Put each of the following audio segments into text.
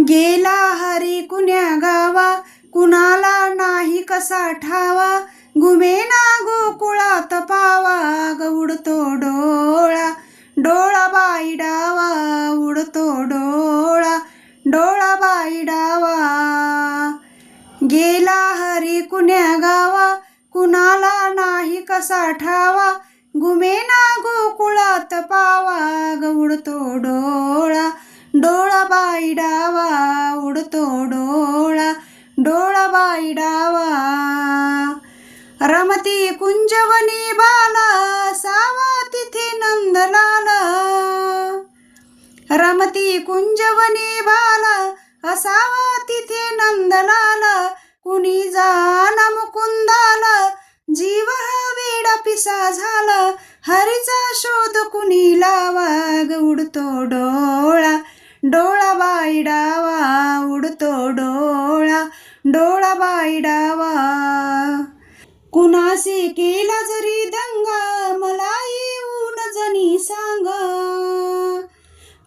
गेला हरी कुण्या गावा, कुणाला नाही कसा ठावा. घुमेना गोकुळात पावा, ग उडतो डोळा. डोळा बाई डावा, उडतो डोळा. डोळा बाई डावा. गेला हरी कुण्या गावा, कुणाला नाही कसा ठावा. घुमेना गोकुळात पावा, ग उडतो डोळा. डोळा बाई डावा, उडतो डोळा. डोळा बाई डावा. रमती कुंजवनी बाला, सावा तिथे नंदलाला. रमती कुंजवनी बाला, असावा तिथे नंदलाला. कुणी जाना मुकुंदाला, जीव हा वेडा पिसा झाला. हरीचा शोध कुणी लावा, ग उडतो डोळा. डोळा बाई डावा, उडतो डोळा. डोळा बाई डावा. कुणासे केला जरी दंगा, मला येऊन जणी सांगा.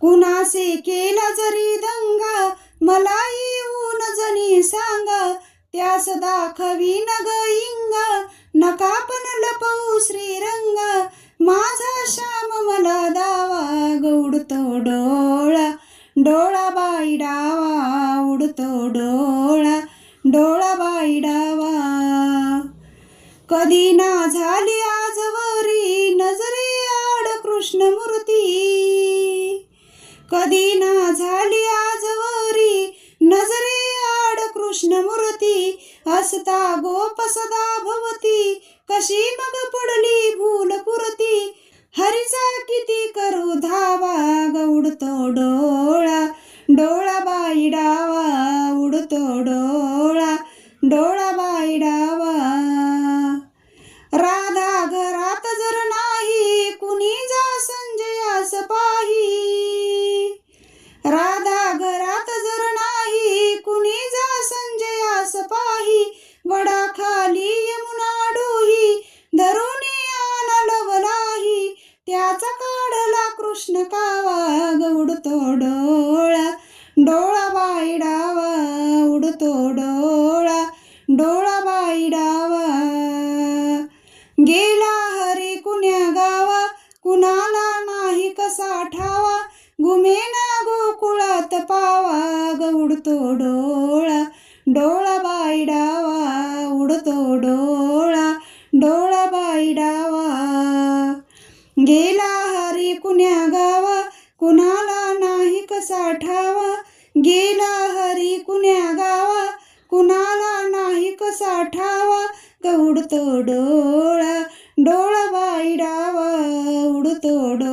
कुणासे केला जरी दंगा, मला येऊन जणी सांगा. त्यास दाखवीन ग इंगा, नका पण लपवू श्रीरंगा. माझा श्याम मला दावा, ग उडतो डोळा. डोळा बाई डावा, उडतो डोळा. डोळा बाई डावा. कधी ना झाली आजवरी, नजरे आड कृष्णमूर्ती. कधी ना झाली आजवरी, नजरे आड कृष्णमूर्ती. असता गोप सदा भवती, कशी मग पडली भूलपुरती. हरीचा किती करू धावा, ग उडतो डोळा. डोळा बाई डावा, उडतो डोळा. डोळा बाई डावा. राधा घरात जर नाही, कुणी जा संजयास पाही. राधा घरात जर नाही, कुणी जा संजयास पाही. वडाखाली यमुना डोही, धरुणी आन लवलाही. त्याचा काढला कृष्ण कावा, ग उडतो डोळा. डोळा बाई डावा, उडतो डोळा. डोळा बाई डावा. गेला हरी कुण्या गावा, कुणाला नाही कसा ठावा. घुमेना गोकुळात पावा, ग उडतो डोळा. डोळा बाई डावा, उडतो डोळा. डोळा बाई डावा. गेला हरी कुण्या गावा, कुणाला नाही कसा ठावा. गेला हरी कुण्या गावा, कुणाला नाही कसा ठावा. ग उडतो डोळा. डोळा बाई डावा, उडतो डोळा.